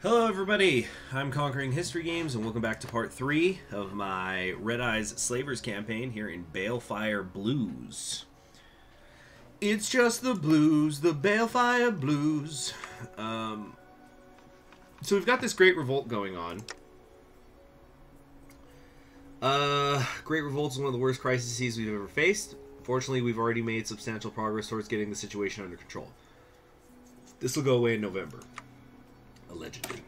Hello everybody, I'm Conquering History Games and welcome back to part 3 of my Red Eyes Slavers campaign here in Balefire Blues. It's just the blues, the Balefire Blues. So we've got this Great Revolt going on. Great Revolt is one of the worst crises we've ever faced. Fortunately, we've already made substantial progress towards getting the situation under control. This will go away in November. Allegedly.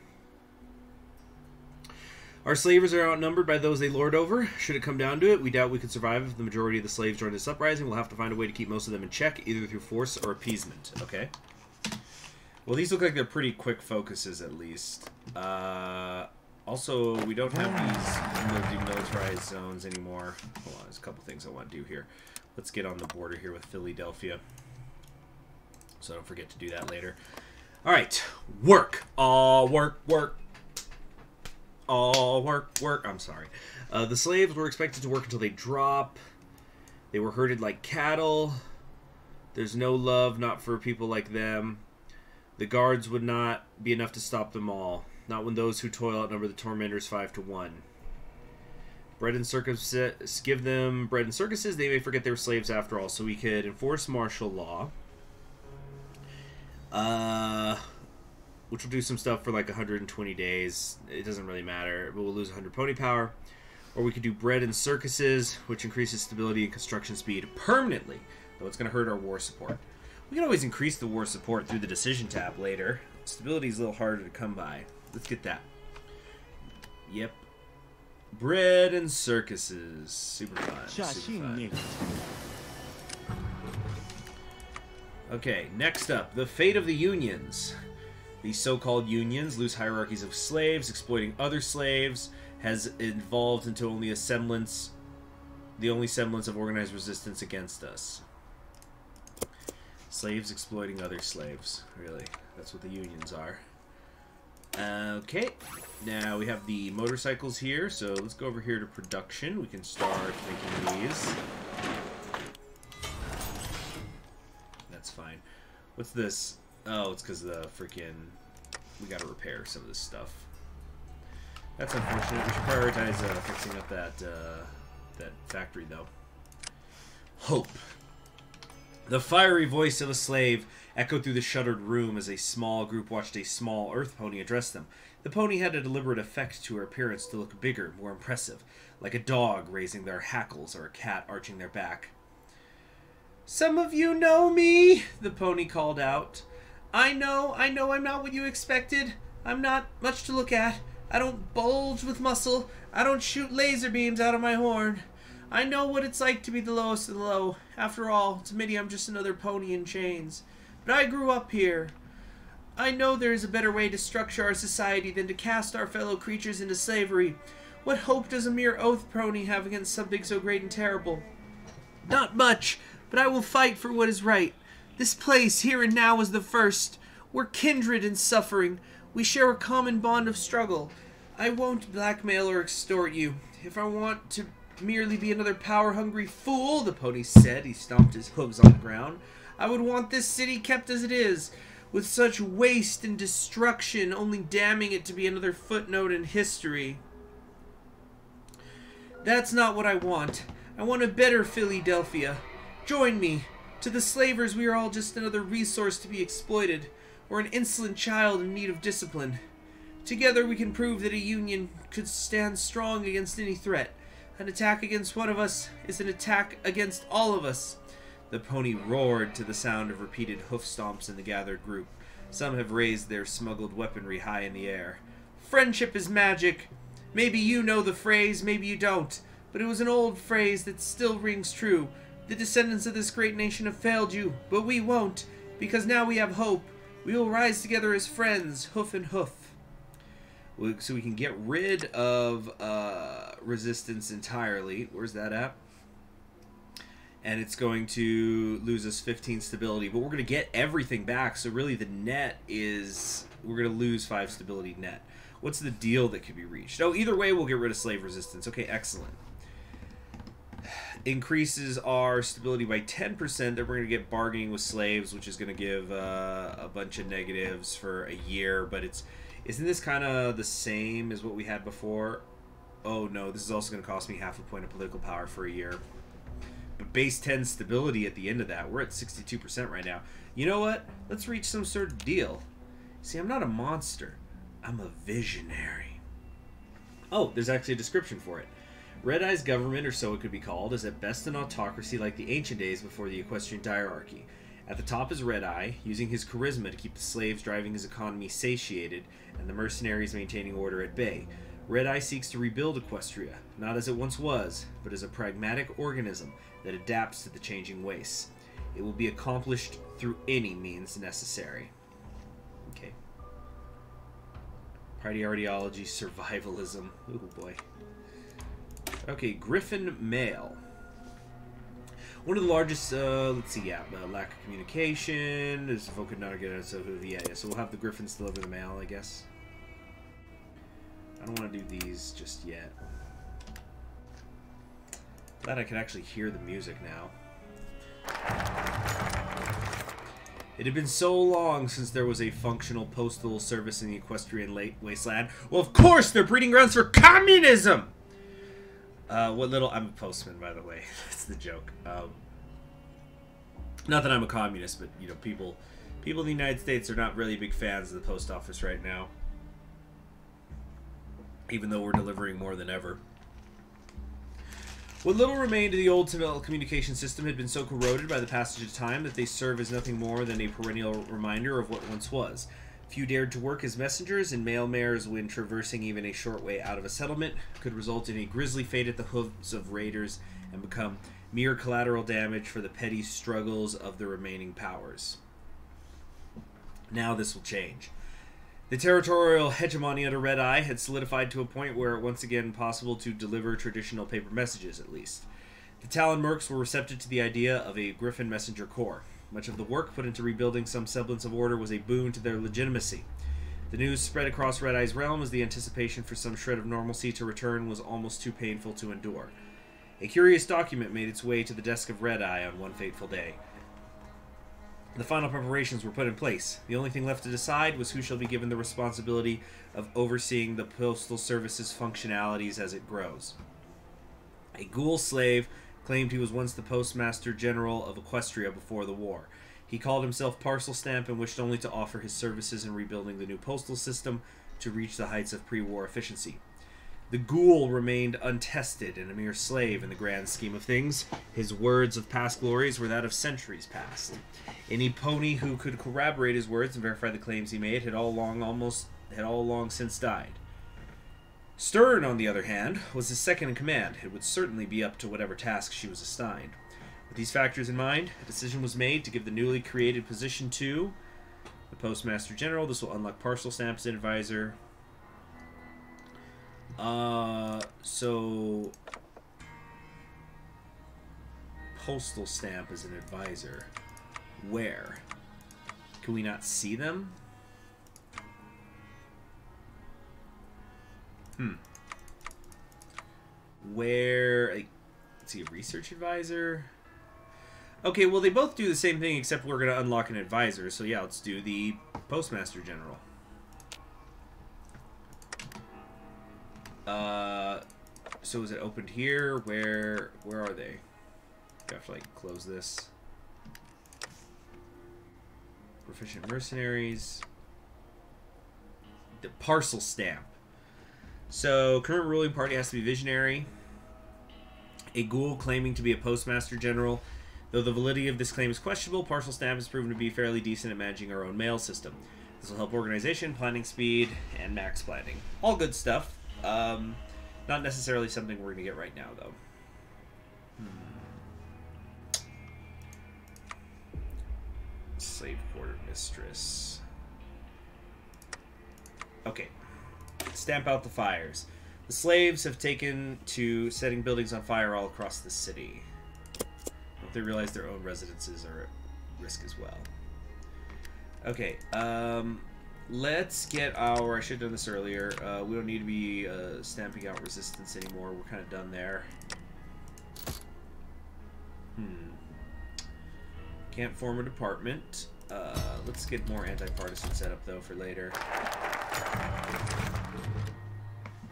Our slavers are outnumbered by those they lord over. Should it come down to it, we doubt we could survive if the majority of the slaves join this uprising. We'll have to find a way to keep most of them in check, either through force or appeasement. Okay. Well, these look like they're pretty quick focuses, at least. Also, we don't have these demilitarized zones anymore. Hold on, there's a couple things I want to do here. Let's get on the border here with Philadelphia, so I don't forget to do that later. Alright, work. Work, work. Work, work. I'm sorry. The slaves were expected to work until they drop. They were herded like cattle. There's no love, not for people like them. The guards would not be enough to stop them all. Not when those who toil outnumber the tormentors 5 to 1. Bread and circuses, give them bread and circuses. They may forget they were slaves after all. So we could enforce martial law. Which will do some stuff for like 120 days. It doesn't really matter, but we'll lose 100 pony power. Or we could do bread and circuses, which increases stability and construction speed permanently, though it's going to hurt our war support. We can always increase the war support through the decision tab later. Stability is a little harder to come by. Let's get that. Yep. Bread and circuses. Super fun. Super fun. Okay, next up, the fate of the unions. These so-called unions, loose hierarchies of slaves, exploiting other slaves, has evolved into only a semblance, the only semblance of organized resistance against us. Slaves exploiting other slaves. Really, that's what the unions are. Okay, now we have the motorcycles here, so let's go over here to production. We can start making these. That's fine. What's this? Oh, it's because the freaking... We gotta repair some of this stuff. That's unfortunate. We should prioritize fixing up that factory, though. Hope. The fiery voice of a slave echoed through the shuttered room as a small group watched a small earth pony address them. The pony had a deliberate effect to her appearance to look bigger, more impressive, like a dog raising their hackles or a cat arching their back. "Some of you know me," the pony called out. I know I'm not what you expected. I'm not much to look at. I don't bulge with muscle. I don't shoot laser beams out of my horn. I know what it's like to be the lowest of the low. After all, to many I'm just another pony in chains. But I grew up here. I know there is a better way to structure our society than to cast our fellow creatures into slavery. What hope does a mere oath pony have against something so great and terrible? Not much, but I will fight for what is right. This place, here and now, is the first. We're kindred in suffering. We share a common bond of struggle. I won't blackmail or extort you. If I want to merely be another power-hungry fool, the pony said, he stomped his hooves on the ground, I would want this city kept as it is, with such waste and destruction, only damning it to be another footnote in history. That's not what I want. I want a better Philadelphia. Join me. To the slavers, we are all just another resource to be exploited, or an insolent child in need of discipline. Together we can prove that a union could stand strong against any threat. An attack against one of us is an attack against all of us. The pony roared to the sound of repeated hoof stomps in the gathered group. Some have raised their smuggled weaponry high in the air. Friendship is magic. Maybe you know the phrase, maybe you don't, but it was an old phrase that still rings true. The descendants of this great nation have failed you, but we won't, because now we have hope. We will rise together as friends, hoof and hoof. So we can get rid of resistance entirely. Where's that at? And it's going to lose us 15 stability, but we're going to get everything back, so really the net is... We're going to lose 5 stability net. What's the deal that could be reached? Oh, either way we'll get rid of slave resistance. Okay, excellent. increases our stability by 10%. Then we're going to get bargaining with slaves, which is going to give a bunch of negatives for a year. But isn't this kind of the same as what we had before? Oh no, this is also going to cost me half a point of political power for a year. But base 10 stability at the end of that. We're at 62% right now. You know what? Let's reach some sort of deal. See, I'm not a monster. I'm a visionary. Oh, there's actually a description for it. Red Eye's government, or so it could be called, is at best an autocracy like the ancient days before the equestrian hierarchy. At the top is Red Eye, using his charisma to keep the slaves driving his economy satiated and the mercenaries maintaining order at bay. Red Eye seeks to rebuild Equestria, not as it once was, but as a pragmatic organism that adapts to the changing wastes. It will be accomplished through any means necessary. Okay. Party ideology, survivalism. Oh boy. Okay, Griffin Mail. One of the largest, let's see, yeah, lack of communication. There's a folk could not get it, so yeah, so we'll have the Griffins deliver the mail, I guess. I don't want to do these just yet. Glad I can actually hear the music now. It had been so long since there was a functional postal service in the equestrian wasteland. Well, of course, they're breeding grounds for communism! I'm a postman, by the way. That's the joke. Not that I'm a communist, but, you know, people in the United States are not really big fans of the post office right now. Even though we're delivering more than ever. What little remained of the old telecommunication system had been so corroded by the passage of time that they serve as nothing more than a perennial reminder of what once was. Few dared to work as messengers, and mail mares, when traversing even a short way out of a settlement, could result in a grisly fate at the hooves of raiders and become mere collateral damage for the petty struggles of the remaining powers. Now this will change. The territorial hegemony under Red Eye had solidified to a point where it once again possible to deliver traditional paper messages, at least. The Talon Mercs were receptive to the idea of a Griffin Messenger Corps. Much of the work put into rebuilding some semblance of order was a boon to their legitimacy. The news spread across Red Eye's realm as the anticipation for some shred of normalcy to return was almost too painful to endure. A curious document made its way to the desk of Red Eye on one fateful day. The final preparations were put in place. The only thing left to decide was who shall be given the responsibility of overseeing the Postal Service's functionalities as it grows. A ghoul slave claimed he was once the Postmaster General of Equestria before the war. He called himself Parcel Stamp and wished only to offer his services in rebuilding the new postal system to reach the heights of pre-war efficiency. The ghoul remained untested and a mere slave in the grand scheme of things. His words of past glories were that of centuries past. Any pony who could corroborate his words and verify the claims he made had all long since died. Stern, on the other hand, was his second in command. It would certainly be up to whatever task she was assigned. With these factors in mind, a decision was made to give the newly created position to the Postmaster General. This will unlock Parcel Stamp as an advisor. So Postal Stamp as an advisor. Where? Can we not see them? Where? Let's see, a research advisor? Okay, well, they both do the same thing, except we're going to unlock an advisor. So yeah, let's do the Postmaster General. So is it opened here? Where are they? Do I have to, like, close this? Proficient mercenaries. The Parcel Stamp. So, current ruling party has to be visionary. A ghoul claiming to be a Postmaster General. Though the validity of this claim is questionable, Parcel Stamp has proven to be fairly decent at managing our own mail system. This will help organization, planning speed, and max planning. All good stuff. Not necessarily something we're going to get right now, though. Slave quarter mistress. Okay. Stamp out the fires. The slaves have taken to setting buildings on fire all across the city. Don't they realize their own residences are at risk as well? Okay, let's get our... I should have done this earlier. We don't need to be stamping out resistance anymore. We're kind of done there. Can't form a department. Let's get more anti-partisan set up, though, for later.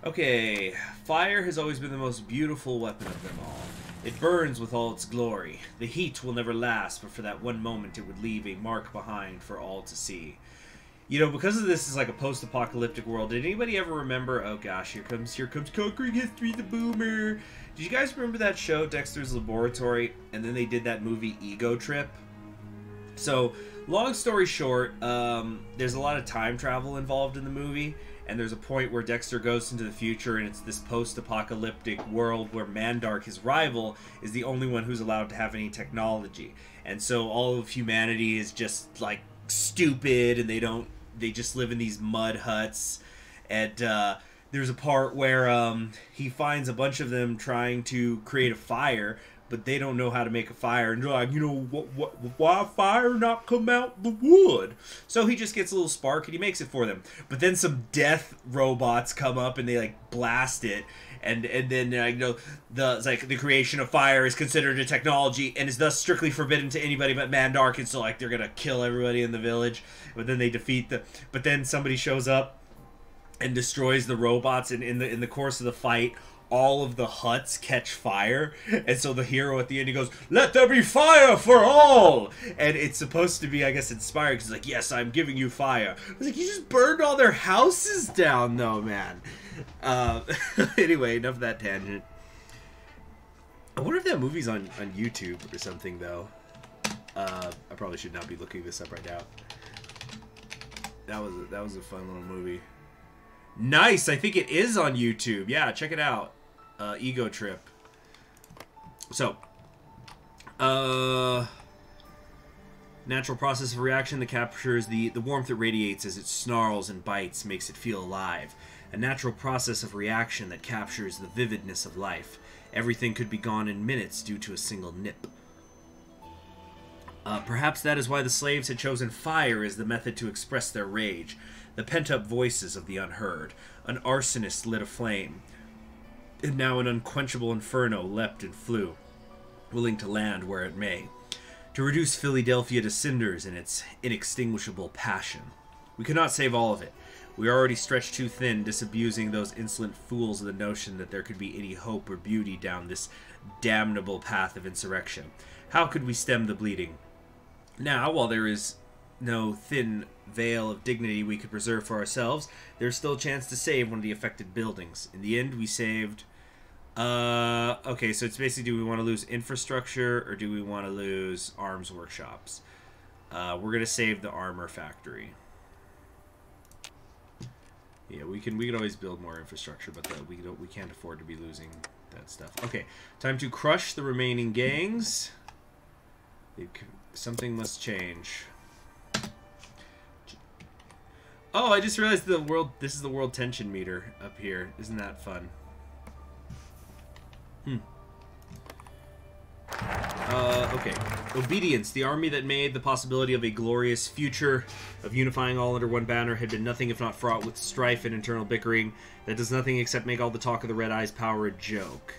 Okay, fire has always been the most beautiful weapon of them all. It burns with all its glory. The heat will never last, but for that one moment it would leave a mark behind for all to see. You know, because of this is like a post-apocalyptic world, did anybody ever remember, oh gosh, here comes Conquering History, the Boomer. Did you guys remember that show, Dexter's Laboratory, and then they did that movie Ego Trip? So, long story short, there's a lot of time travel involved in the movie, and there's a point where Dexter goes into the future, and it's this post-apocalyptic world where Mandark, his rival, is the only one who's allowed to have any technology. And so all of humanity is just, like, stupid, and they just live in these mud huts. And there's a part where he finds a bunch of them trying to create a fire, but they don't know how to make a fire, and they're like, you know, why fire not come out the wood? So he just gets a little spark, and he makes it for them. But then some death robots come up, and they, like, blast it, and then, you know, the creation of fire is considered a technology, and is thus strictly forbidden to anybody but Mandark, and so, like, they're gonna kill everybody in the village, but then they defeat but then somebody shows up and destroys the robots, and in the course of the fight, all of the huts catch fire, and so the hero at the end, he goes, "Let there be fire for all!" And it's supposed to be, I guess, inspiring, because he's like, "Yes, I'm giving you fire." I was like, you just burned all their houses down, though, man. Anyway, enough of that tangent. I wonder if that movie's on YouTube or something, though. I probably should not be looking this up right now. That was a fun little movie. Nice! I think it is on YouTube. Yeah, check it out. Ego Trip. So, natural process of reaction that captures the warmth it radiates as it snarls and bites makes it feel alive. A natural process of reaction that captures the vividness of life. Everything could be gone in minutes due to a single nip. Perhaps that is why the slaves had chosen fire as the method to express their rage. The pent-up voices of the unheard. An arsonist lit a flame, and now an unquenchable inferno leapt and flew, willing to land where it may, to reduce Philadelphia to cinders in its inextinguishable passion. We could not save all of it. We are already stretched too thin, disabusing those insolent fools of the notion that there could be any hope or beauty down this damnable path of insurrection. How could we stem the bleeding? Now, while there is no thin veil of dignity we could preserve for ourselves, there's still a chance to save one of the affected buildings. In the end, we saved... okay, so it's basically, do we want to lose infrastructure, or do we want to lose arms workshops? We're going to save the armor factory. Yeah, we can always build more infrastructure, but we can't afford to be losing that stuff. Okay, time to crush the remaining gangs. Something must change. Oh, I just realized this is the world tension meter up here. Isn't that fun? Okay. Obedience. The army that made the possibility of a glorious future of unifying all under one banner had been nothing if not fraught with strife and internal bickering. That does nothing except make all the talk of the Red Eyes' power a joke.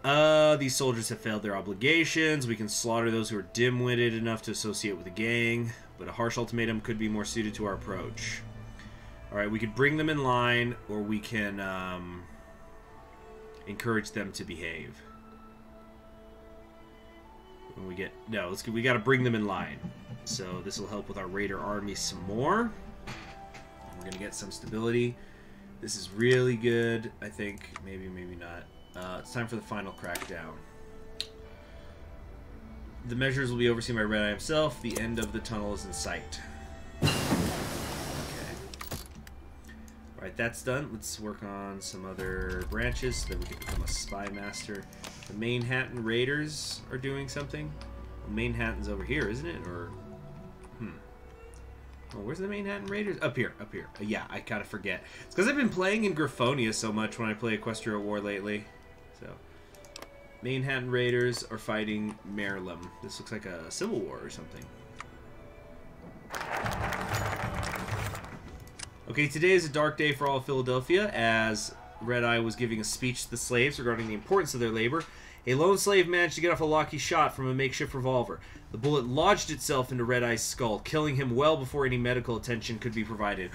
These soldiers have failed their obligations. We can slaughter those who are dim-witted enough to associate with the gang, but a harsh ultimatum could be more suited to our approach. Alright, we could bring them in line, or we can encourage them to behave. When we get... No, we gotta bring them in line. So this will help with our raider army some more. We're gonna get some stability. This is really good, I think. Maybe, maybe not. It's time for the final crackdown. The measures will be overseen by Red Eye himself. The end of the tunnel is in sight. Okay. Alright, that's done. Let's work on some other branches so that we can become a spy master. The Manhattan Raiders are doing something. Well, Manhattan's over here, isn't it? Or... Oh, where's the Manhattan Raiders? Up here, up here. Yeah, I kind of forget. It's because I've been playing in Griffonia so much when I play Equestria War lately. So, Manhattan Raiders are fighting Maryland. This looks like a civil war or something. Okay, today is a dark day for all of Philadelphia, as Red Eye was giving a speech to the slaves regarding the importance of their labor A lone slave managed to get off a lucky shot from a makeshift revolver. The bullet lodged itself into Red Eye's skull, killing him well before any medical attention could be provided.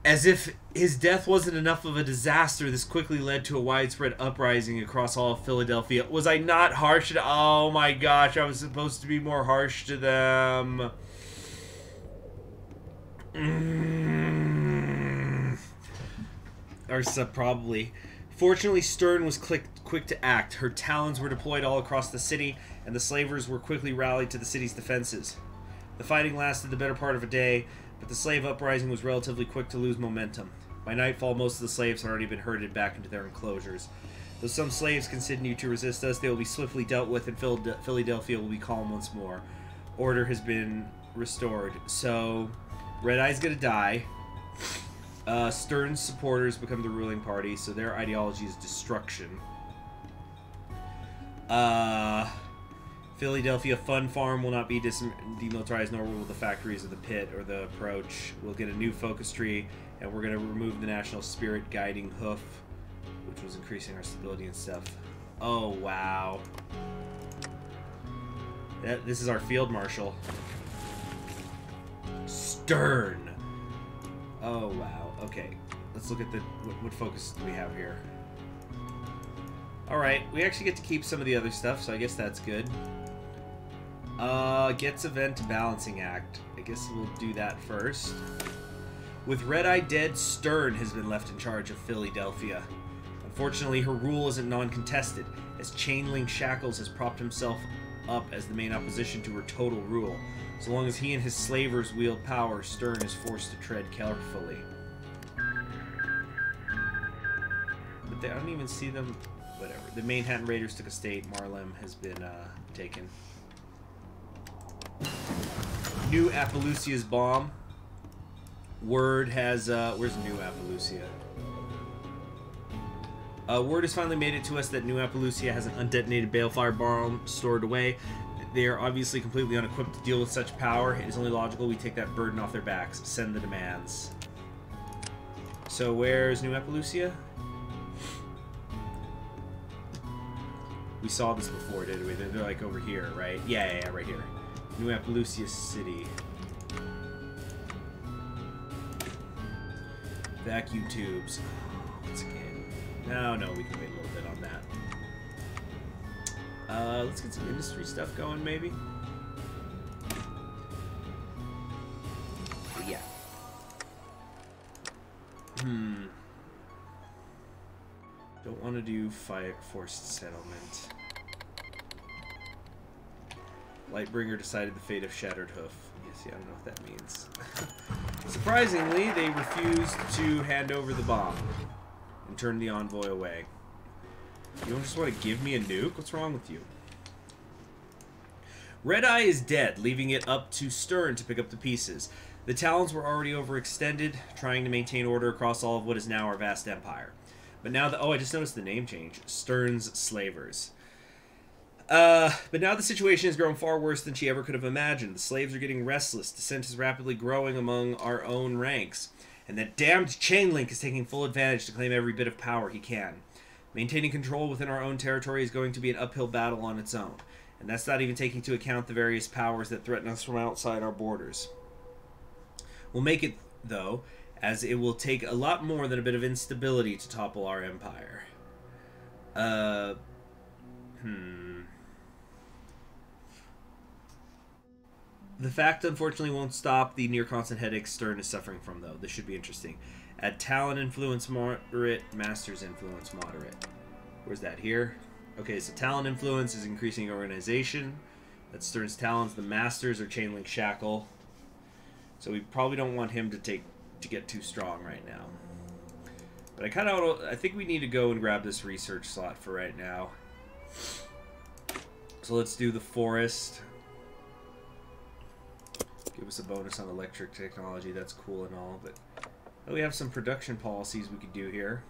As if his death wasn't enough of a disaster, this quickly led to a widespread uprising across all of Philadelphia. Was I not harsh to... Oh my gosh, I was supposed to be more harsh to them. Or probably. Fortunately, Stern was quick to act. Her talons were deployed all across the city, and the slavers were quickly rallied to the city's defenses. The fighting lasted the better part of a day, but the slave uprising was relatively quick to lose momentum. By nightfall, most of the slaves had already been herded back into their enclosures. Though some slaves continue to resist us, they will be swiftly dealt with, and Philadelphia will be calm once more. Order has been restored. So, Red Eye's gonna die. Stern's supporters become the ruling party, so their ideology is destruction. Philadelphia Fun Farm will not be demilitarized, nor will the factories of the pit or the approach. We'll get a new focus tree, and we're going to remove the national spirit guiding hoof, which was increasing our stability and stuff. Oh, wow. This is our field marshal. Stern. Oh, wow. Okay, let's look at the what focus do we have here. Alright, we actually get to keep some of the other stuff, so I guess that's good. Gets event balancing act. I guess we'll do that first. With Red Eye dead, Stern has been left in charge of Philadelphia. Unfortunately, her rule isn't non-contested, as Chainlink Shackles has propped himself up as the main opposition to her total rule. So long as he and his slavers wield power, Stern is forced to tread carefully. But I don't even see them. Whatever. The Manhattan Raiders took a state. Marlem has been taken. New Appaloosia's bomb. Word has... where's New Appaloosia? Word has finally made it to us that New Appaloosia has an undetonated Balefire bomb stored away. They are obviously completely unequipped to deal with such power. It is only logical we take that burden off their backs. Send the demands. So where's New Appaloosia? We saw this before, didn't we? They're like over here, right? Yeah, right here. New Appaloosia City. Vacuum tubes. Once again. No, we can wait a little bit on that. Let's get some industry stuff going, maybe. But yeah. Don't want to do forced settlement. Lightbringer decided the fate of Shattered Hoof. Yes, yeah, I don't know what that means. Surprisingly, they refused to hand over the bomb and turn the envoy away. You don't just want to give me a nuke? What's wrong with you? Red Eye is dead, leaving it up to Stern to pick up the pieces. The Talons were already overextended, trying to maintain order across all of what is now our vast empire. But now oh, I just noticed the name change. Stern's Slavers. But now the situation has grown far worse than she ever could have imagined. The slaves are getting restless. Dissent is rapidly growing among our own ranks. And that damned Chainlink is taking full advantage to claim every bit of power he can. Maintaining control within our own territory is going to be an uphill battle on its own. And that's not even taking into account the various powers that threaten us from outside our borders. We'll make it, though, as it will take a lot more than a bit of instability to topple our empire. The fact, unfortunately, won't stop the near-constant headaches Stern is suffering from, though. This should be interesting. At Talon influence moderate, Master's influence moderate. Where's that? Here? Okay, so Talon influence is increasing organization. That's Stern's Talons. The Masters are Chainlink Shackle. So we probably don't want him to get too strong right now. But I think we need to go and grab this research slot for right now. So let's do the forest. Give us a bonus on electric technology. That's cool and all, but we have some production policies we could do here.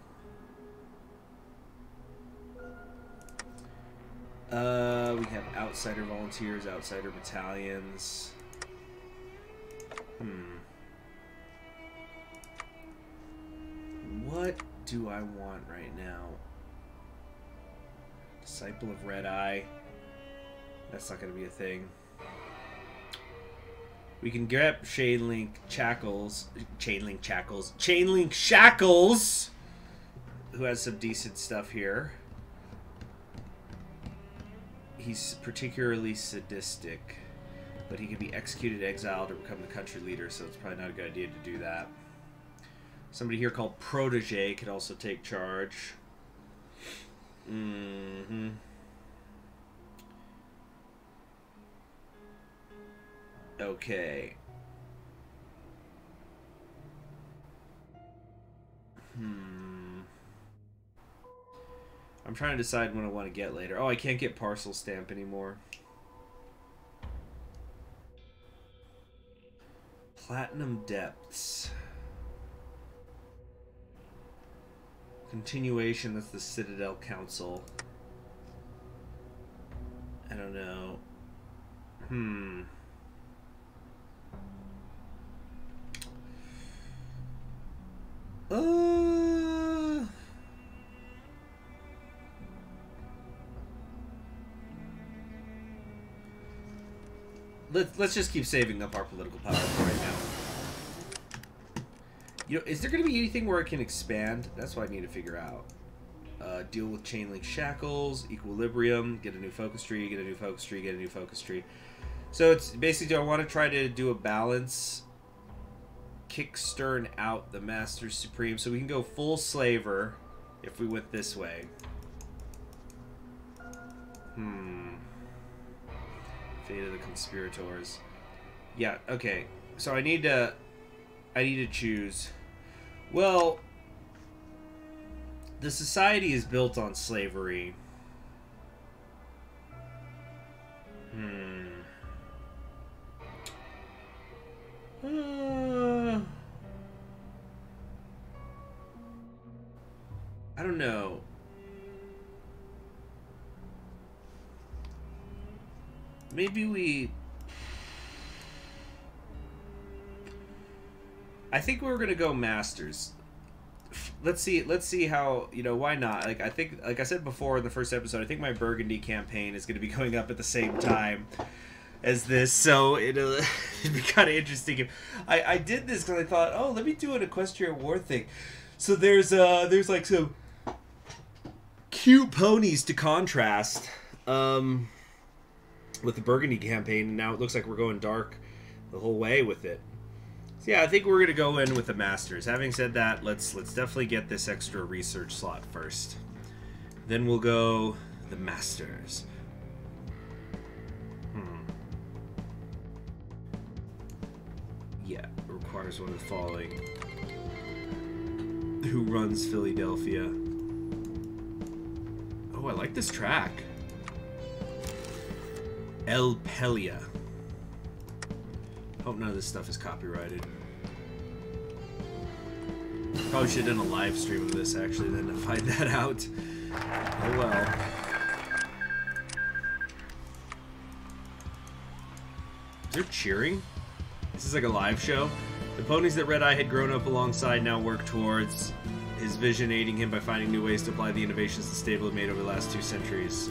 We have outsider volunteers, outsider battalions. What do I want right now? Disciple of Red Eye. That's not going to be a thing. We can grab Chainlink Shackles, who has some decent stuff here. He's particularly sadistic, but he can be executed, exiled, or become the country leader, so it's probably not a good idea to do that. Somebody here called Protege could also take charge. Okay. I'm trying to decide what I want to get later. Oh, I can't get parcel stamp anymore. Platinum Depths. Continuation, that's the Citadel Council. I don't know. Let's just keep saving up our political power for right now. You know, is there going to be anything where I can expand? That's what I need to figure out. Deal with Chainlink Shackles, Equilibrium, get a new focus tree, get a new focus tree, get a new focus tree. So it's basically, do I want to try to do a balance? Kick Stern out the Master Supreme. So we can go full Slaver if we went this way. Fate of the Conspirators. Yeah, okay. So I need to choose. Well, the society is built on slavery. I don't know. Maybe we... I think we're gonna go Masters. Let's see how, you know, why not? Like, I think, like I said before in the first episode, I think my Burgundy campaign is gonna be going up at the same time as this, so it'd be kind of interesting if I did this because I thought, oh, let me do an Equestrian War thing. So there's like some cute ponies to contrast with the Burgundy campaign, and now it looks like we're going dark the whole way with it. So yeah, I think we're gonna go in with the Masters. Having said that, let's definitely get this extra research slot first. Then we'll go the Masters. Yeah, it requires one of the following. Who runs Philadelphia? Oh, I like this track. El Pelia. Hope none of this stuff is copyrighted. Probably should have done a live stream of this actually, then to find that out. Oh well. Is there cheering? This is like a live show. The ponies that Red Eye had grown up alongside now work towards his vision, aiding him by finding new ways to apply the innovations the stable had made over the last 2 centuries.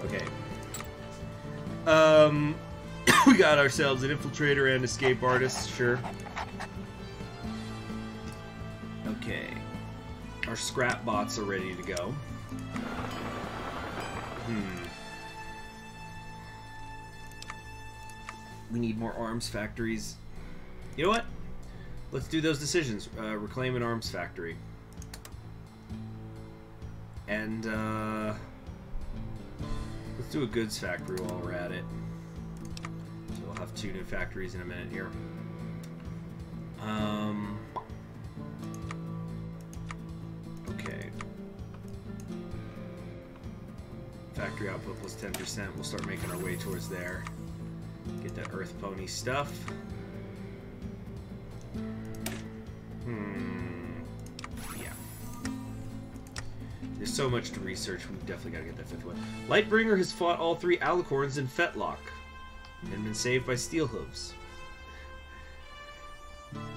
Okay. We got ourselves an infiltrator and escape artist, sure. Okay. Our scrap bots are ready to go. We need more arms factories. You know what? Let's do those decisions. Reclaim an arms factory. And, let's do a goods factory while we're at it. So we'll have 2 new factories in a minute here. Okay. Factory output plus 10%. We'll start making our way towards there. Get that Earth Pony stuff. Yeah. There's so much to research. We definitely gotta get that 5th one. Lightbringer has fought all 3 Alicorns in Fetlock and been saved by Steelhooves.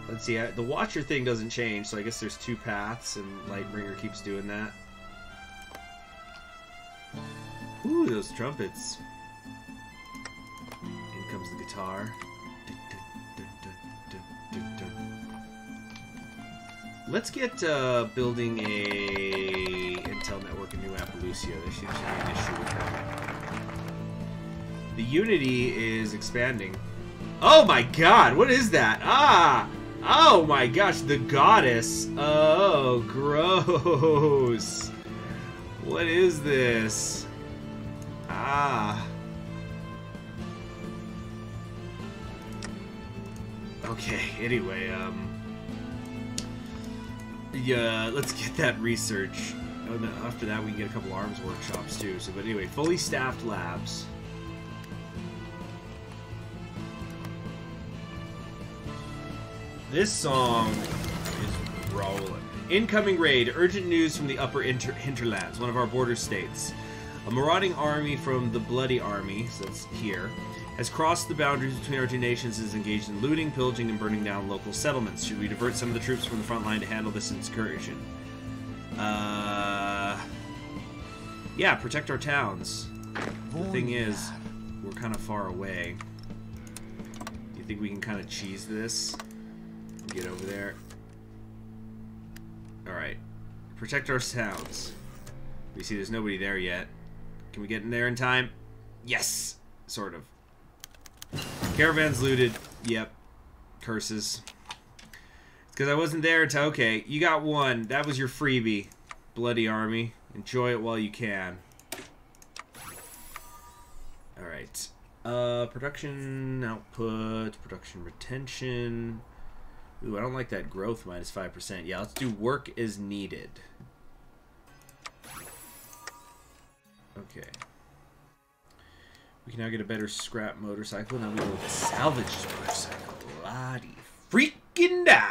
Let's see, the Watcher thing doesn't change, so I guess there's 2 paths, and Lightbringer keeps doing that. Ooh, those trumpets. In comes the guitar. Let's get building a Intel network in New Appaloosia. There seems to be an issue with that. The Unity is expanding. Oh my god, what is that? Ah! Oh my gosh, the goddess. Oh, gross. What is this? Ah. Okay, anyway, yeah, let's get that research. Oh, no, after that, we can get a couple arms workshops too. So, but anyway, fully staffed labs. This song is rolling. Incoming raid. Urgent news from the upper hinterlands, one of our border states. A marauding army from the Bloody Army, so that's here, has crossed the boundaries between our 2 nations and is engaged in looting, pillaging, and burning down local settlements. Should we divert some of the troops from the front line to handle this incursion? Yeah, protect our towns. The thing is, we're kind of far away. You think we can kind of cheese this? Get over there. Alright. Protect our towns. We see there's nobody there yet. Can we get in there in time? Yes! Sort of. Caravan's looted. Yep. Curses. It's because I wasn't there until... Okay, you got 1. That was your freebie. Bloody Army. Enjoy it while you can. Alright. Production output. Production retention. Ooh, I don't like that growth minus 5%. Yeah, let's do work as needed. Okay. We can now get a better scrap motorcycle. Now we go with a salvaged motorcycle. Bloody freaking da!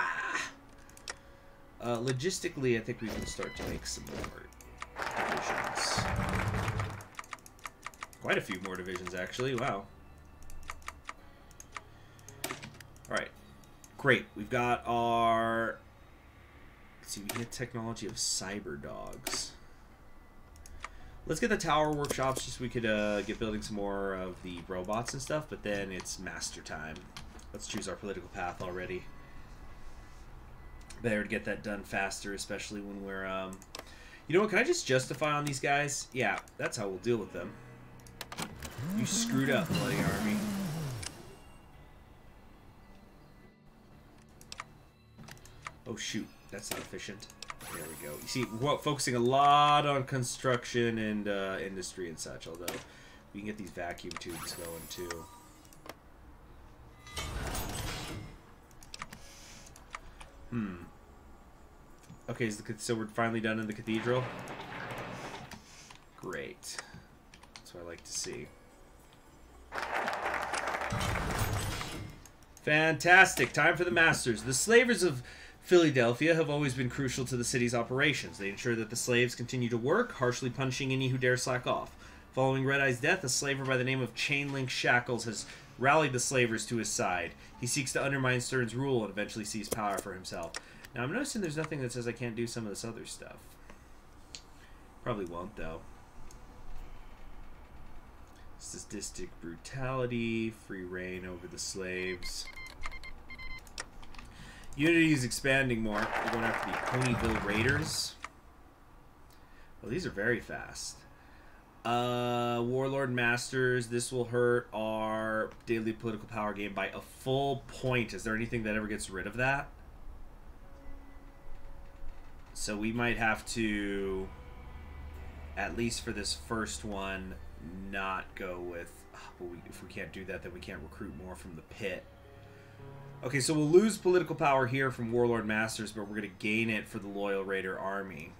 Logistically, I think we can start to make some more divisions. Quite a few more divisions, actually. Wow. Alright. Great. We've got our... Let's see, we can get technology of cyber dogs. Let's get the tower workshops just so we could get building some more of the robots and stuff, but then it's master time. Let's choose our political path already. Better to get that done faster, especially when we're... You know what, can I just justify on these guys? Yeah, that's how we'll deal with them. You screwed up, Bloody Army. Oh shoot, that's not efficient. There we go. You see, we're focusing a lot on construction and industry and such, although we can get these vacuum tubes going too. Okay, so we're finally done in the cathedral? Great. That's what I like to see. Fantastic. Time for the masters. The slavers of Philadelphia have always been crucial to the city's operations. They ensure that the slaves continue to work, harshly punishing any who dare slack off. Following Red Eye's death, a slaver by the name of Chainlink Shackles has rallied the slavers to his side. He seeks to undermine Stern's rule and eventually seize power for himself. Now, I'm noticing there's nothing that says I can't do some of this other stuff. Probably won't, though. Sadistic brutality, free reign over the slaves. Unity is expanding more. We're going after the Ponyville Raiders. Well, these are very fast. Warlord Masters. This will hurt our daily political power game by a full point. Is there anything that ever gets rid of that? So we might have to, at least for this first one, not go with... But if we can't do that, then we can't recruit more from the pit. Okay, so we'll lose political power here from Warlord Masters, but we're going to gain it for the Loyal Raider Army.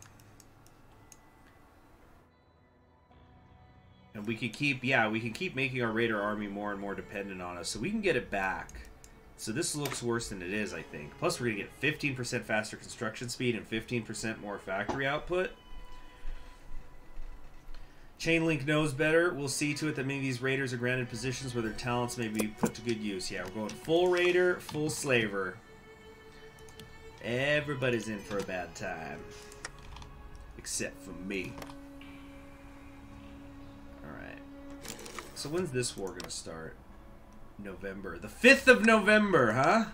And we can keep, yeah, we can keep making our Raider Army more and more dependent on us, so we can get it back. So this looks worse than it is, I think. Plus, we're going to get 15% faster construction speed and 15% more factory output. Chainlink knows better. We'll see to it that many of these raiders are granted positions where their talents may be put to good use. Yeah, we're going full raider, full slaver. Everybody's in for a bad time. Except for me. Alright. So when's this war gonna start? November. The 5th of November, huh?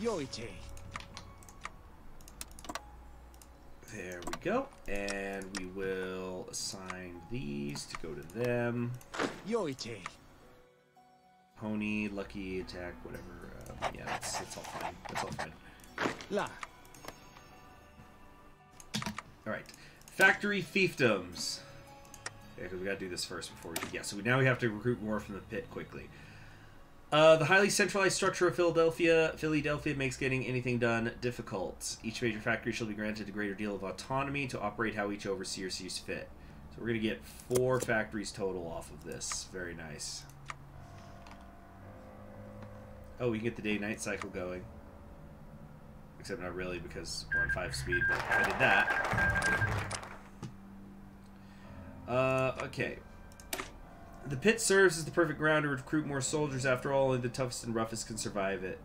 Okay. There we go. And we will assign these to go to them. Pony, lucky, attack, whatever. Yeah, that's all fine. That's all fine. Alright. Factory fiefdoms. Yeah, because we gotta do this first before we... Yeah, so now we have to recruit more from the pit quickly. The highly centralized structure of Philadelphia makes getting anything done difficult. Each major factory shall be granted a greater deal of autonomy to operate how each overseer sees fit. So we're going to get 4 factories total off of this. Very nice. Oh, we can get the day-night cycle going. Except not really, because we're on 5 speed, but I did that. Okay. The pit serves as the perfect ground to recruit more soldiers. After all, only the toughest and roughest can survive it.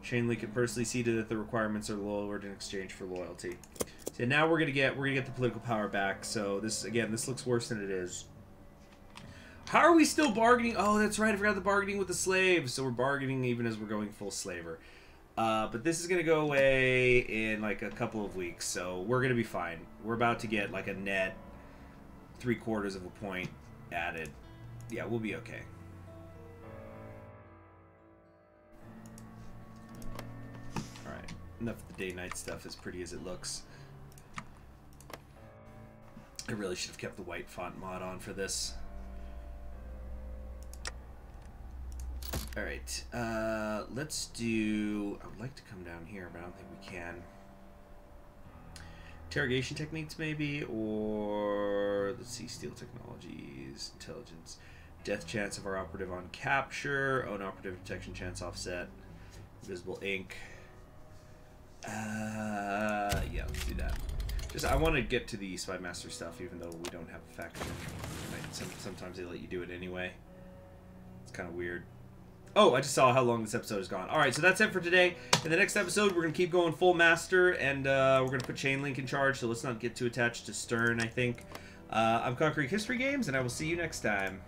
Chainlink can personally see to that the requirements are lowered in exchange for loyalty. So now we're gonna get the political power back. So this looks worse than it is. How are we still bargaining? Oh, that's right. I forgot the bargaining with the slaves. So we're bargaining even as we're going full slaver. But this is gonna go away in like a couple of weeks. So we're gonna be fine. We're about to get like a net 3/4 of a point added. Yeah, we'll be okay. Alright. Enough of the day-night stuff, as pretty as it looks. I really should have kept the white font mod on for this. Alright. Let's do... I would like to come down here, but I don't think we can. Interrogation techniques, maybe, or let's see, steel technologies, intelligence, death chance of our operative on capture, own operative detection chance offset, visible ink. Yeah, let's do that. Just I want to get to the spy master stuff, even though we don't have a factor. Sometimes they let you do it anyway. It's kind of weird. Oh, I just saw how long this episode has gone. Alright, so that's it for today. In the next episode, we're going to keep going full master, and we're going to put Chainlink in charge, so let's not get too attached to Stern, I think. I'm Concrete History Games, and I will see you next time.